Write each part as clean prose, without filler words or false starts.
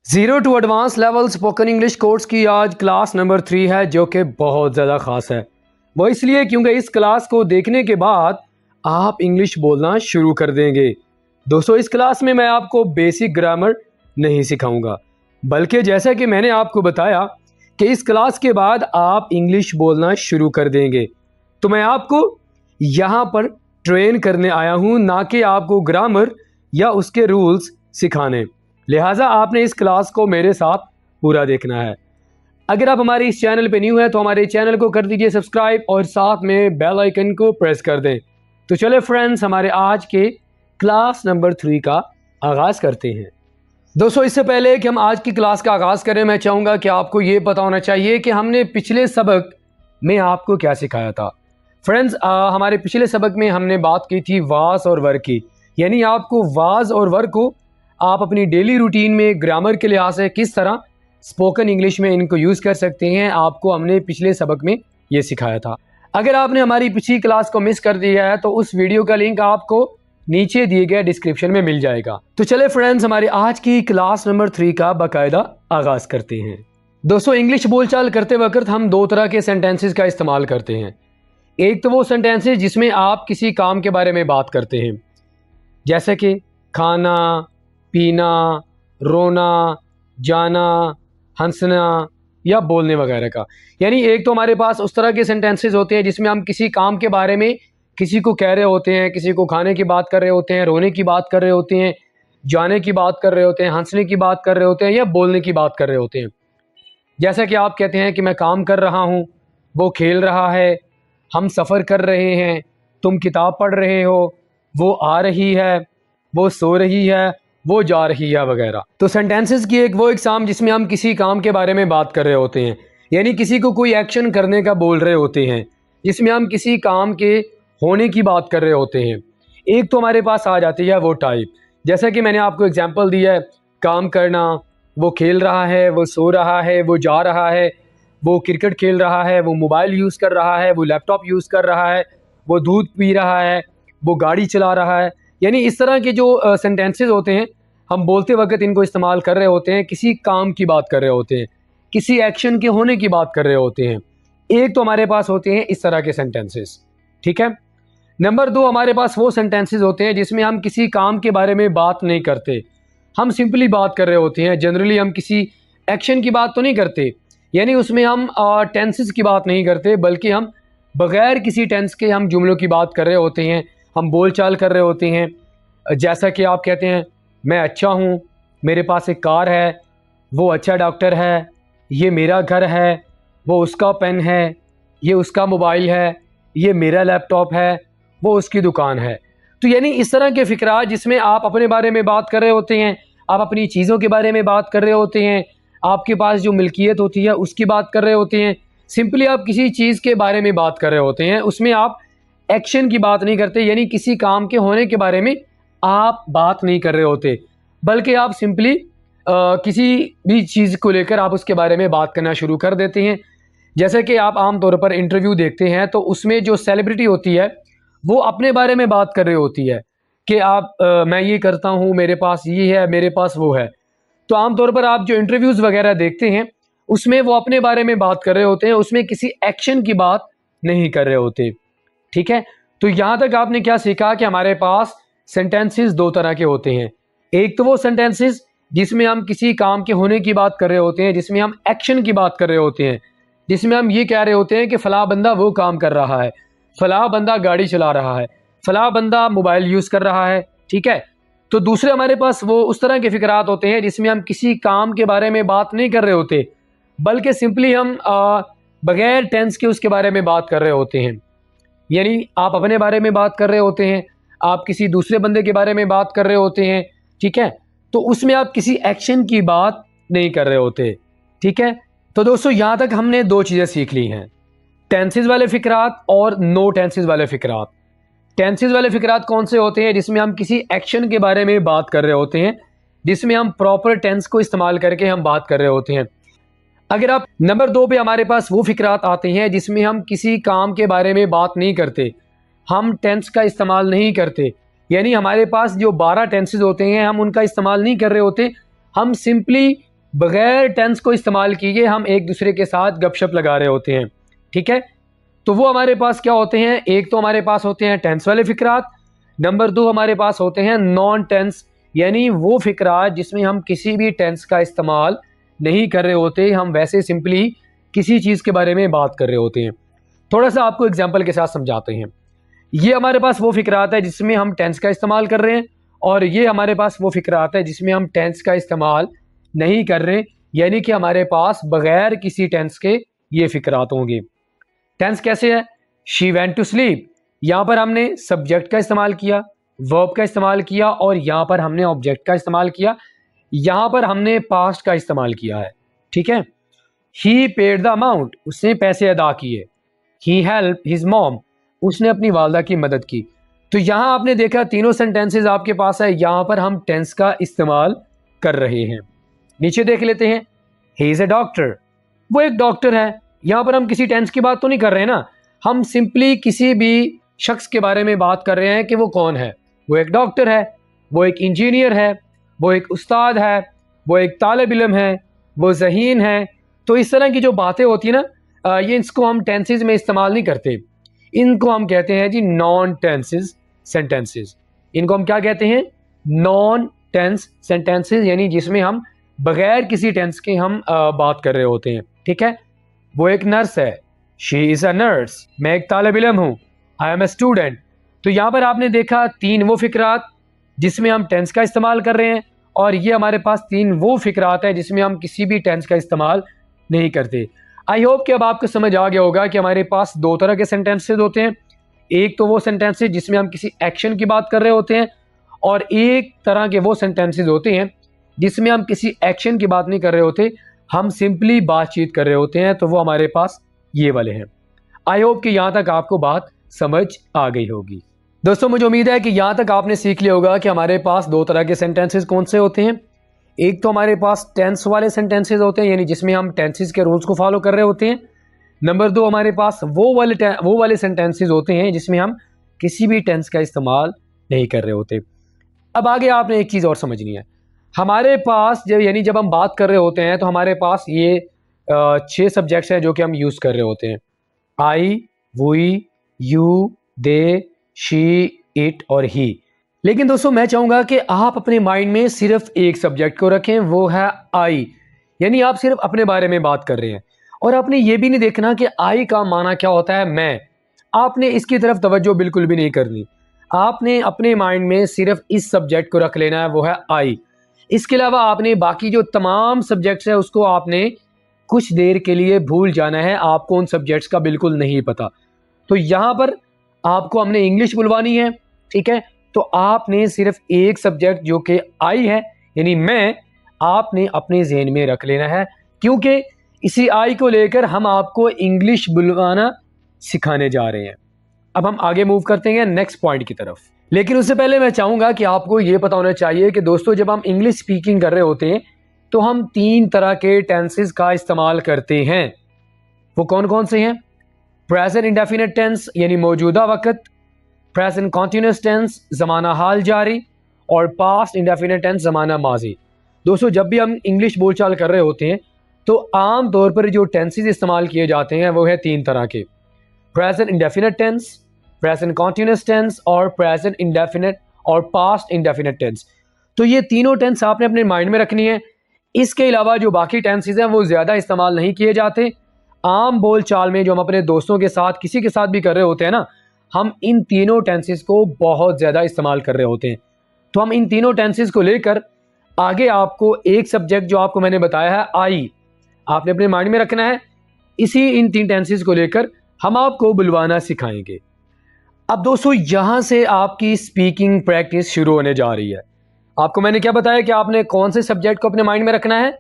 Zero to advance level spoken English course की आज class number 3 है, जो कि बहुत ज़्यादा ख़ास है। वो इसलिए क्योंकि इस क्लास को देखने के बाद आप इंग्लिश बोलना शुरू कर देंगे। दोस्तों, इस क्लास में मैं आपको बेसिक ग्रामर नहीं सिखाऊंगा, बल्कि जैसा कि मैंने आपको बताया कि इस क्लास के बाद आप इंग्लिश बोलना शुरू कर देंगे, तो मैं आपको यहाँ पर ट्रेन करने आया हूँ, ना कि आपको ग्रामर या उसके रूल्स सिखाने। लिहाजा आपने इस क्लास को मेरे साथ पूरा देखना है। अगर आप हमारे इस चैनल पे न्यू है तो हमारे चैनल को कर दीजिए सब्सक्राइब और साथ में बेल आइकन को प्रेस कर दें। तो चले फ्रेंड्स, हमारे आज के क्लास नंबर 3 का आगाज़ करते हैं। दोस्तों, इससे पहले कि हम आज की क्लास का आगाज़ करें, मैं चाहूँगा कि आपको ये पता होना चाहिए कि हमने पिछले सबक में आपको क्या सिखाया था। फ्रेंड्स, हमारे पिछले सबक में हमने बात की थी वाज और वर की, यानी आपको वाज और वर को आप अपनी डेली रूटीन में ग्रामर के लिहाज से किस तरह स्पोकन इंग्लिश में इनको यूज़ कर सकते हैं, आपको हमने पिछले सबक में ये सिखाया था। अगर आपने हमारी पिछली क्लास को मिस कर दिया है तो उस वीडियो का लिंक आपको नीचे दिए गए डिस्क्रिप्शन में मिल जाएगा। तो चले फ्रेंड्स, हमारी आज की क्लास नंबर 3 का बाकायदा आगाज़ करते हैं। दोस्तों, इंग्लिश बोलचाल करते वक्त हम दो तरह के सेंटेंसेस का इस्तेमाल करते हैं। एक तो वो सेंटेंसेस जिसमें आप किसी काम के बारे में बात करते हैं, जैसे कि खाना, पीना, रोना, जाना, हंसना या बोलने वगैरह का। यानी एक तो हमारे पास उस तरह के सेंटेंसेस होते हैं जिसमें हम किसी काम के बारे में किसी को कह रहे होते हैं, किसी को खाने की बात कर रहे होते हैं, रोने की बात कर रहे होते हैं, जाने की बात कर रहे होते हैं, हंसने की बात कर रहे होते हैं या बोलने की बात कर रहे होते हैं। जैसा कि आप कहते हैं कि मैं काम कर रहा हूँ, वो खेल रहा है, हम सफ़र कर रहे हैं, तुम किताब पढ़ रहे हो, वो आ रही है, वो सो रही है, वो जा रही है वगैरह। तो सेंटेंसेस की एक वो एग्जाम जिसमें हम किसी काम के बारे में बात कर रहे होते हैं, यानी किसी को कोई एक्शन करने का बोल रहे होते हैं, जिसमें हम किसी काम के होने की बात कर रहे होते हैं। एक तो हमारे पास आ जाती है वो टाइप, जैसा कि मैंने आपको एग्जांपल दिया है, काम करना, वो खेल रहा है, वो सो रहा है, वो जा रहा है, वो क्रिकेट खेल रहा है, वो मोबाइल यूज़ कर रहा है, वो लैपटॉप यूज़ कर रहा है, वो दूध पी रहा है, वो गाड़ी चला रहा है। यानी इस तरह के जो सेंटेंसेस होते हैं, हम बोलते वक्त इनको इस्तेमाल कर रहे होते हैं, किसी काम की बात कर रहे होते हैं, किसी एक्शन के होने की बात कर रहे होते हैं। एक तो हमारे पास होते हैं इस तरह के सेंटेंसेस, ठीक है। नंबर 2, हमारे पास वो सेंटेंसेस होते हैं जिसमें हम किसी काम के बारे में बात नहीं करते, हम सिंपली बात कर रहे होते हैं। जनरली हम किसी एक्शन की बात तो नहीं करते, यानी उसमें हम टेंसेस की बात नहीं करते, बल्कि हम बग़ैर किसी टेंस के हम जुमलों की बात कर रहे होते हैं, हम बोलचाल कर रहे होते हैं। जैसा कि आप कहते हैं, मैं अच्छा हूँ, मेरे पास एक कार है, वो अच्छा डॉक्टर है, ये मेरा घर है, वो उसका पेन है, ये उसका मोबाइल है, ये मेरा लैपटॉप है, वो उसकी दुकान है। तो यानी इस तरह के फ़िक्रा जिसमें आप अपने बारे में बात कर रहे होते हैं, आप अपनी चीज़ों के बारे में बात कर रहे होते हैं, आपके पास जो मिल्कियत होती है उसकी बात कर रहे होते हैं। सिंपली आप किसी चीज़ के बारे में बात कर रहे होते हैं, उसमें आप एक्शन की बात नहीं करते, यानी किसी काम के होने के बारे में आप बात नहीं कर रहे होते, बल्कि आप सिंपली किसी भी चीज़ को लेकर आप उसके बारे में बात करना शुरू कर देते हैं। जैसे कि आप आम तौर पर इंटरव्यू देखते हैं तो उसमें जो सेलिब्रिटी होती है वो अपने बारे में बात कर रही होती है कि मैं ये करता हूँ, मेरे पास ये है, मेरे पास वो है। तो आम तौर पर आप जो इंटरव्यूज़ वगैरह देखते हैं उसमें वो अपने बारे में बात कर रहे होते हैं, उसमें किसी एक्शन की बात नहीं कर रहे होते, ठीक है। तो यहाँ तक आपने क्या सीखा कि हमारे पास सेंटेंसेस दो तरह के होते हैं। एक तो वो सेंटेंसेस जिसमें हम किसी काम के होने की बात कर रहे होते हैं, जिसमें हम एक्शन की बात कर रहे होते हैं, जिसमें हम ये कह रहे होते हैं कि फ़लाँ बंदा वो काम कर रहा है, फ़लाँ बंदा गाड़ी चला रहा है, फ़लाँ बंदा मोबाइल यूज़ कर रहा है, ठीक है। तो दूसरे हमारे पास वो उस तरह के फ़िक्रात होते हैं जिसमें हम किसी काम के बारे में बात नहीं कर रहे होते, बल्कि सिंपली हम बग़ैर टेंस के उसके बारे में बात कर रहे होते हैं। यानी आप अपने बारे में बात कर रहे होते हैं, आप किसी दूसरे बंदे के बारे में बात कर रहे होते हैं, ठीक है। तो उसमें आप किसी एक्शन की बात नहीं कर रहे होते, ठीक है। तो दोस्तों, यहाँ तक हमने दो चीज़ें सीख ली हैं, टेंसेस वाले फ़िक्रात और नो टेंसेस वाले फ़िक्रात। टेंसेस वाले फ़िक्रात कौन से होते हैं? जिसमें हम किसी एक्शन के बारे में बात कर रहे होते हैं, जिसमें हम प्रॉपर टेंस को इस्तेमाल करके हम बात कर रहे होते हैं। अगर आप नंबर 2 पे हमारे पास वो फ़िक्रात आते हैं जिसमें हम किसी काम के बारे में बात नहीं करते, हम टेंस का इस्तेमाल नहीं करते, यानी हमारे पास जो 12 टेंसेस होते हैं हम उनका इस्तेमाल नहीं कर रहे होते, हम सिंपली बगैर टेंस को इस्तेमाल किए हम एक दूसरे के साथ गपशप लगा रहे होते हैं, ठीक है। तो वो हमारे पास क्या होते हैं, एक तो हमारे पास होते हैं टेंस वाले फ़िक्रात, नंबर 2 हमारे पास होते हैं नॉन टेंस, यानी वो फ़िक्रात जिसमें हम किसी भी टेंस का इस्तेमाल नहीं कर रहे होते, हम वैसे सिंपली किसी चीज़ के बारे में बात कर रहे होते हैं। थोड़ा सा आपको एग्जाम्पल के साथ समझाते हैं। ये हमारे पास वो फ़िक्रात है जिसमें हम टेंस का इस्तेमाल कर रहे हैं, और ये हमारे पास वो फ़िक्रात है जिसमें हम टेंस का इस्तेमाल नहीं कर रहे, यानी कि हमारे पास बगैर किसी टेंस के ये फ़िक्रात होंगे। टेंस कैसे है, शी वेंट टू स्लीप, यहाँ पर हमने सब्जेक्ट का इस्तेमाल किया, वर्ब का इस्तेमाल किया, और यहाँ पर हमने ऑब्जेक्ट का इस्तेमाल किया, यहाँ पर हमने पास्ट का इस्तेमाल किया है, ठीक है। ही पेड द अमाउंट, उसने पैसे अदा किए। ही हेल्प हिज मॉम, उसने अपनी वालदा की मदद की। तो यहाँ आपने देखा तीनों सेंटेंसेस आपके पास है, यहाँ पर हम टेंस का इस्तेमाल कर रहे हैं। नीचे देख लेते हैं, ही इज़ ए डॉक्टर, वो एक डॉक्टर है। यहाँ पर हम किसी टेंस की बात तो नहीं कर रहे हैं ना, हम सिंपली किसी भी शख्स के बारे में बात कर रहे हैं कि वो कौन है। वो एक डॉक्टर है, वो एक इंजीनियर है, वो एक उस्ताद है, वो एक तालिब इल्म है, वो ज़हीन है। तो इस तरह की जो बातें होती है ना, ये इसको हम टेंसेस में इस्तेमाल नहीं करते, इनको हम कहते हैं जी नॉन टेंसेस सेंटेंसेस। इनको हम क्या कहते हैं, नॉन टेंस सेंटेंसेस, यानी जिसमें हम बगैर किसी टेंस के हम बात कर रहे होते हैं, ठीक है। वो एक नर्स है, शी इज़ अ नर्स, मैं एक तालिब इल्म हूँ, आई एम ए स्टूडेंट। तो यहाँ पर आपने देखा तीन वो फ़िक्रात जिसमें हम टेंस का इस्तेमाल कर रहे हैं, और ये हमारे पास तीन वो फ़िक्रात हैं जिसमें हम किसी भी टेंस का इस्तेमाल नहीं करते। आई होप कि अब आपको समझ आ गया होगा कि हमारे पास दो तरह के सेंटेंसेज होते हैं। एक तो वो सेंटेंसेज जिसमें हम किसी एक्शन की बात कर रहे होते हैं, और एक तरह के वो सेंटेंसेज होते हैं जिसमें हम किसी एक्शन की बात नहीं कर रहे होते, हम सिंपली बातचीत कर रहे होते हैं। तो वो हमारे पास ये वाले हैं। आई होप कि यहाँ तक आपको बात समझ आ गई होगी। दोस्तों मुझे उम्मीद है कि यहाँ तक आपने सीख लिया होगा कि हमारे पास दो तरह के सेंटेंसेस कौन से होते हैं। एक तो हमारे पास टेंस वाले सेंटेंसेस होते हैं, यानी जिसमें हम टेंसेस के रूल्स को फॉलो कर रहे होते हैं। नंबर 2 हमारे पास वो वाले सेंटेंसेस होते हैं जिसमें हम किसी भी टेंस का इस्तेमाल नहीं कर रहे होते। अब आगे आपने एक चीज़ और समझनी है, हमारे पास जब हम बात कर रहे होते हैं तो हमारे पास ये 6 सब्जेक्ट्स हैं जो कि हम यूज़ कर रहे होते हैं, I, we, you, they, she, it और ही। लेकिन दोस्तों मैं चाहूँगा कि आप अपने माइंड में सिर्फ एक सब्जेक्ट को रखें, वो है आई, यानी आप सिर्फ अपने बारे में बात कर रहे हैं, और आपने ये भी नहीं देखना कि आई का माना क्या होता है मैं। आपने इसकी तरफ तवज्जो बिल्कुल भी नहीं करनी, आपने अपने माइंड में सिर्फ इस सब्जेक्ट को रख लेना है, वो है आई। इसके अलावा आपने बाकी जो तमाम सब्जेक्ट्स है उसको आपने कुछ देर के लिए भूल जाना है, आपको उन सब्जेक्ट्स का बिल्कुल नहीं पता। तो यहाँ पर आपको हमने इंग्लिश बुलवानी है, ठीक है। तो आपने सिर्फ एक सब्जेक्ट जो कि आई है, यानी मैं, आपने अपने जहन में रख लेना है, क्योंकि इसी आई को लेकर हम आपको इंग्लिश बुलवाना सिखाने जा रहे हैं। अब हम आगे मूव करते हैं नेक्स्ट पॉइंट की तरफ, लेकिन उससे पहले मैं चाहूँगा कि आपको ये पता होना चाहिए कि दोस्तों जब हम इंग्लिश स्पीकिंग कर रहे होते हैं तो हम 3 तरह के टेंसेस का इस्तेमाल करते हैं। वो कौन कौन से हैं, प्रेजेंट इंडेफिनिट टेंस यानी मौजूदा वक्त, प्रेजेंट कॉन्टिन्यूस टेंस ज़माना हाल जारी, और पास्ट इंडेफिनिट टेंस ज़माना माजी। दोस्तों जब भी हम इंग्लिश बोलचाल कर रहे होते हैं तो आम तौर पर जो टेंसेस इस्तेमाल किए जाते हैं वो है 3 तरह के, present indefinite tense, present continuous tense और प्रेजेंट इंडेफिनिट और पास्ट इंडेफिनिट टेंस। तो ये तीनों टेंस आपने अपने माइंड में रखनी है। इसके अलावा जो बाकी टेंसेस हैं वो ज़्यादा इस्तेमाल नहीं किए जाते। आम बोल चाल में जो हम अपने दोस्तों के साथ किसी के साथ भी कर रहे होते हैं ना, हम इन तीनों टेंसेस को बहुत ज़्यादा इस्तेमाल कर रहे होते हैं। तो हम इन तीनों टेंसेस को लेकर आगे आपको एक सब्जेक्ट जो आपको मैंने बताया है आई, आपने अपने माइंड में रखना है। इसी इन 3 टेंसेस को लेकर हम आपको बुलवाना सिखाएंगे। अब दोस्तों यहाँ से आपकी स्पीकिंग प्रैक्टिस शुरू होने जा रही है। आपको मैंने क्या बताया कि आपने कौन से सब्जेक्ट को अपने माइंड में रखना है।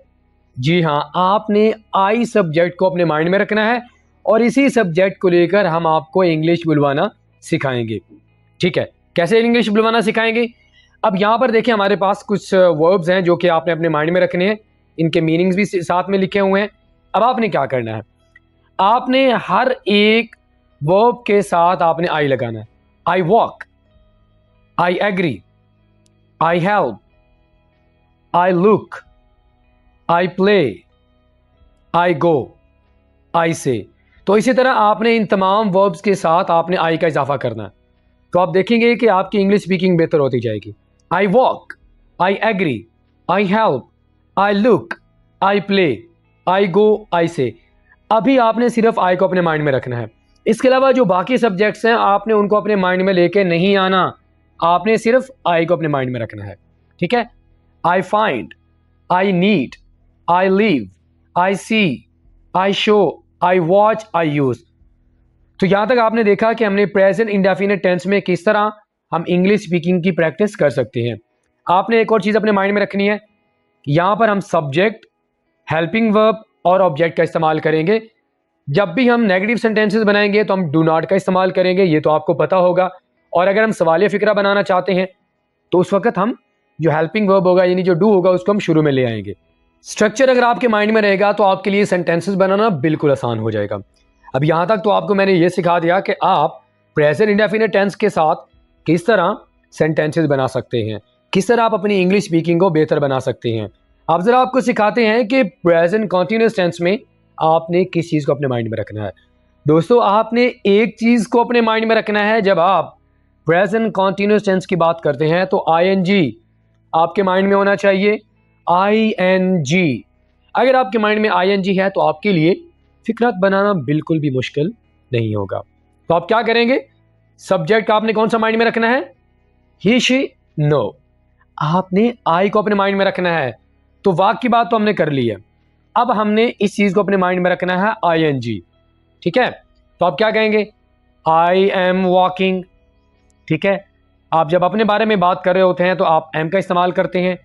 जी हाँ, आपने आई सब्जेक्ट को अपने माइंड में रखना है, और इसी सब्जेक्ट को लेकर हम आपको इंग्लिश बुलवाना सिखाएंगे। ठीक है, कैसे इंग्लिश बुलवाना सिखाएंगे। अब यहाँ पर देखिए हमारे पास कुछ वर्ब्स हैं जो कि आपने अपने माइंड में रखने हैं, इनके मीनिंग्स भी साथ में लिखे हुए हैं। अब आपने क्या करना है, आपने हर एक वर्ब के साथ आपने आई लगाना है। I walk, I agree, I help, I look, I play, I go, I say. तो इसी तरह आपने इन तमाम वर्ब्स के साथ आपने आई का इजाफा करना है, तो आप देखेंगे कि आपकी इंग्लिश स्पीकिंग बेहतर होती जाएगी। I walk, I agree, I help, I look, I play, I go, I say. अभी आपने सिर्फ आई को अपने माइंड में रखना है। इसके अलावा जो बाकी सब्जेक्ट्स हैं आपने उनको अपने माइंड में लेके नहीं आना, आपने सिर्फ आई को अपने माइंड में रखना है। ठीक है। I find, I need, I leave, I see, I show, I watch, I use. तो यहां तक आपने देखा कि हमने प्रेजेंट इंडेफिनिट टेंस में किस तरह हम इंग्लिश स्पीकिंग की प्रैक्टिस कर सकते हैं। आपने एक और चीज़ अपने माइंड में रखनी है, यहां पर हम सब्जेक्ट, हेल्पिंग वर्ब और ऑब्जेक्ट का इस्तेमाल करेंगे। जब भी हम नेगेटिव सेंटेंसेस बनाएंगे तो हम डू नॉट का इस्तेमाल करेंगे, ये तो आपको पता होगा। और अगर हम सवालिया फिक्रा बनाना चाहते हैं तो उस वक्त हम जो हेल्पिंग वर्ब होगा यानी जो डू होगा उसको हम शुरू में ले आएंगे। स्ट्रक्चर अगर आपके माइंड में रहेगा तो आपके लिए सेंटेंसेस बनाना बिल्कुल आसान हो जाएगा। अब यहाँ तक तो आपको मैंने ये सिखा दिया कि आप प्रेजेंट इंडेफिनिट टेंस के साथ किस तरह सेंटेंसेस बना सकते हैं, किस तरह आप अपनी इंग्लिश स्पीकिंग को बेहतर बना सकते हैं। अब ज़रा आपको सिखाते हैं कि प्रेजेंट कॉन्टिन्यूस टेंस में आपने किस चीज़ को अपने माइंड में रखना है। दोस्तों, आपने एक चीज़ को अपने माइंड में रखना है, जब आप प्रेजेंट कॉन्टिन्यूस टेंस की बात करते हैं तो आईएनजी आपके माइंड में होना चाहिए। आईएनजी, अगर आपके माइंड में आईएनजी है तो आपके लिए फिक्रात बनाना बिल्कुल भी मुश्किल नहीं होगा। तो आप क्या करेंगे, सब्जेक्ट का आपने कौन सा माइंड में रखना है, ही शी नो। आपने आई को अपने माइंड में रखना है। तो वाक की बात तो हमने कर ली है, अब हमने इस चीज को अपने माइंड में रखना है आईएनजी। ठीक है। तो आप क्या कहेंगे, आई एम वॉकिंग। ठीक है। आप जब अपने बारे में बात कर रहे होते हैं तो आप एम का इस्तेमाल करते हैं।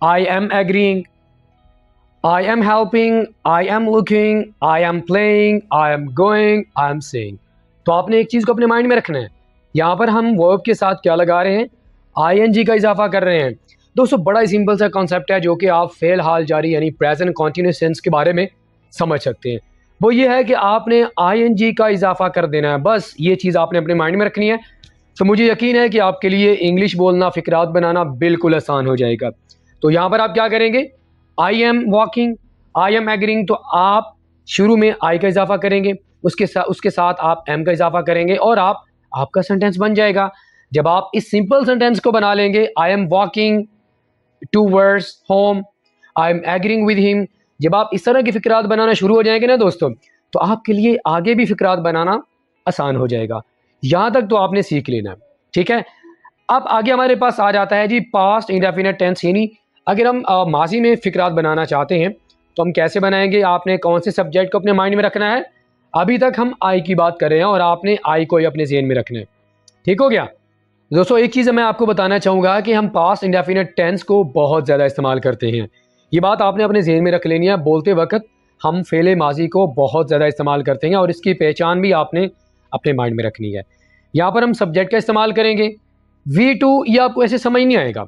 I am agreeing, I am helping, I am looking, I am playing, I am going, I am saying. तो आपने एक चीज को अपने माइंड में रखना है। यहां पर हम वर्ब के साथ क्या लगा रहे हैं, आईएनजी का इजाफा कर रहे हैं। दोस्तों, बड़ा ही सिंपल सा कॉन्सेप्ट है जो कि आप फेल हाल जारी यानी प्रेजेंट कॉन्टिन्यूस टेंस के बारे में समझ सकते हैं। वो ये है कि आपने आईएनजी का इजाफा कर देना है, बस ये चीज़ आपने अपने माइंड में रखनी है। तो मुझे यकीन है कि आपके लिए इंग्लिश बोलना, फिक्रात बनाना बिल्कुल आसान हो जाएगा। तो यहाँ पर आप क्या करेंगे, I am walking, I am agreeing, तो आप शुरू में आई का इजाफा करेंगे, उसके साथ आप एम का इजाफा करेंगे और आपका सेंटेंस बन जाएगा। जब आप इस सिंपल सेंटेंस को बना लेंगे, I am walking towards home, I am agreeing with him, जब आप इस तरह की फिक्रात बनाना शुरू हो जाएंगे ना दोस्तों, तो आपके लिए आगे भी फिक्रात बनाना आसान हो जाएगा। यहां तक तो आपने सीख लेना है। ठीक है। अब आगे हमारे पास आ जाता है जी पास्ट इंडेफिनिट टेंस, यानी अगर हम माजी में फिक्रात बनाना चाहते हैं तो हम कैसे बनाएंगे। आपने कौन से सब्जेक्ट को अपने माइंड में रखना है, अभी तक हम आई की बात कर रहे हैं और आपने आई को ही अपने ज़हन में रखना है। ठीक हो गया। दोस्तों, एक चीज़ मैं आपको बताना चाहूँगा कि हम पास्ट इंडेफिनिट टेंस को बहुत ज़्यादा इस्तेमाल करते हैं। ये बात आपने अपने जहन में रख लेनी है। बोलते वक्त हम फेले माजी को बहुत ज़्यादा इस्तेमाल करते हैं और इसकी पहचान भी आपने अपने माइंड में रखनी है। यहाँ पर हम सब्जेक्ट का इस्तेमाल करेंगे, वी टू, ये आपको ऐसे समझ नहीं आएगा।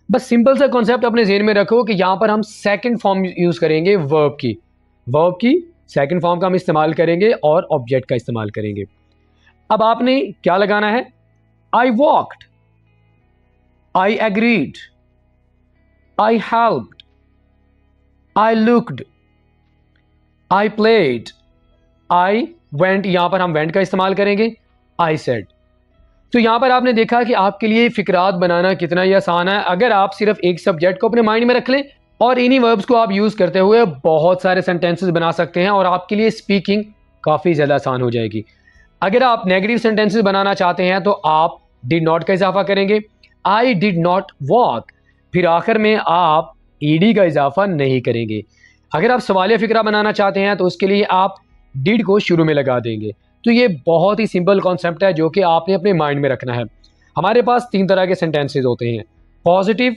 बस सिंपल सा कॉन्सेप्ट अपने जहन में रखो कि यहाँ पर हम सेकेंड फॉर्म यूज़ करेंगे वर्ब की सेकेंड फॉर्म का हम इस्तेमाल करेंगे और ऑब्जेक्ट का इस्तेमाल करेंगे। अब आपने क्या लगाना है, I walked, I agreed, I helped, I looked, I played, I went। यहां पर हम went का इस्तेमाल करेंगे, I said। तो यहां पर आपने देखा कि आपके लिए फिक्रात बनाना कितना ही आसान है अगर आप सिर्फ एक सब्जेक्ट को अपने माइंड में रख लें और इन्हीं वर्ब्स को आप यूज करते हुए बहुत सारे सेंटेंसेस बना सकते हैं और आपके लिए स्पीकिंग काफ़ी ज़्यादा आसान हो जाएगी। अगर आप नेगेटिव सेंटेंसेस बनाना चाहते हैं तो आप डिड नॉट का इजाफा करेंगे, आई डिड नॉट वॉक, फिर आखिर में आप ईडी का इजाफा नहीं करेंगे। अगर आप सवालिया फिक्रा बनाना चाहते हैं तो उसके लिए आप डिड को शुरू में लगा देंगे। तो ये बहुत ही सिंपल कॉन्सेप्ट है जो कि आपने अपने माइंड में रखना है। हमारे पास तीन तरह के सेंटेंसेस होते हैं, पॉजिटिव,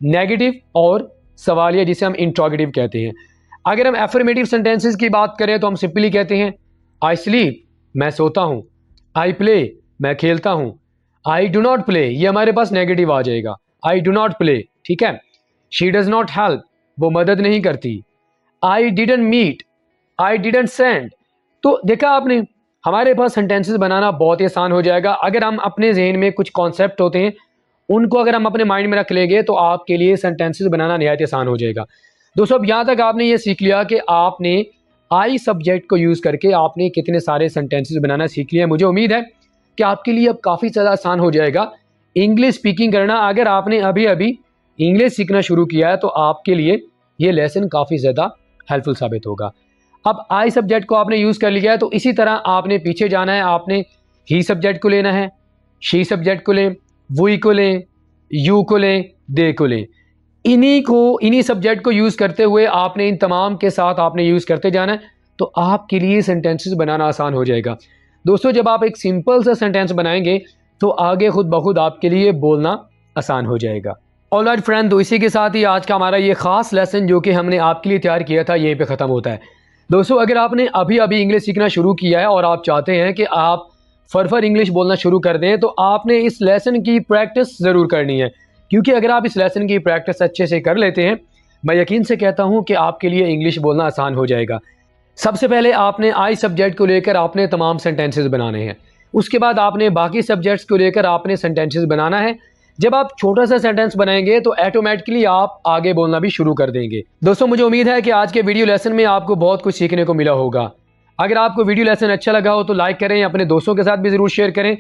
नेगेटिव और सवालिया, जिसे हम इंट्रोगेटिव कहते हैं। अगर हम एफर्मेटिव सेंटेंसेस की बात करें तो हम सिंपली कहते हैं आई स्लीप, मैं सोता हूँ, आई प्ले, मैं खेलता हूँ, आई डू नॉट प्ले, ये हमारे पास नेगेटिव आ जाएगा, आई डू नॉट प्ले। ठीक है। शी डज नॉट हेल्प, वो मदद नहीं करती, I didn't meet, I didn't send. तो देखा आपने, हमारे पास सेंटेंसेस बनाना बहुत ही आसान हो जाएगा अगर हम अपने जहन में कुछ कॉन्सेप्ट होते हैं उनको अगर हम अपने माइंड में रख लेंगे तो आपके लिए सेंटेंसेस बनाना निहायत आसान हो जाएगा। दोस्तों अब यहाँ तक आपने ये सीख लिया कि आपने आई सब्जेक्ट को यूज़ करके आपने कितने सारे सेंटेंसेस बनाना सीख लिया। मुझे उम्मीद है कि आपके लिए अब काफ़ी ज़्यादा आसान हो जाएगा इंग्लिश स्पीकिंग करना। अगर आपने अभी अभी इंग्लिश सीखना शुरू किया है तो आपके लिए ये लेसन काफ़ी ज़्यादा हेल्पफुल साबित होगा। अब आई सब्जेक्ट को आपने यूज़ कर लिया है तो इसी तरह आपने पीछे जाना है। आपने ही सब्जेक्ट को लेना है, शी सब्जेक्ट को लें, वी को लें, यू को लें, दे को लें। इन्हीं सब्जेक्ट को यूज़ करते हुए आपने इन तमाम के साथ आपने यूज़ करते जाना है तो आपके लिए सेंटेंसेस बनाना आसान हो जाएगा। दोस्तों जब आप एक सिंपल सा सेंटेंस बनाएंगे तो आगे खुद ब खुद आपके लिए बोलना आसान हो जाएगा। ऑलराइट फ्रेंड, तो इसी के साथ ही आज का हमारा ये ख़ास लेसन जो कि हमने आपके लिए तैयार किया था यहीं पे ख़त्म होता है। दोस्तों अगर आपने अभी अभी इंग्लिश सीखना शुरू किया है और आप चाहते हैं कि आप फरफर इंग्लिश बोलना शुरू कर दें तो आपने इस लेसन की प्रैक्टिस ज़रूर करनी है, क्योंकि अगर आप इस लेसन की प्रैक्टिस अच्छे से कर लेते हैं मैं यकीन से कहता हूं कि आपके लिए इंग्लिश बोलना आसान हो जाएगा। सबसे पहले आपने आई सब्जेक्ट को लेकर आपने तमाम सेंटेंसेस बनाने हैं, उसके बाद आपने बाकी सब्जेक्ट्स को लेकर आपने सेंटेंसेस बनाना है। जब आप छोटा सा सेंटेंस बनाएंगे तो ऑटोमेटिकली आप आगे बोलना भी शुरू कर देंगे। दोस्तों मुझे उम्मीद है कि आज के वीडियो लेसन में आपको बहुत कुछ सीखने को मिला होगा। अगर आपको वीडियो लेसन अच्छा लगा हो तो लाइक करें, अपने दोस्तों के साथ भी ज़रूर शेयर करें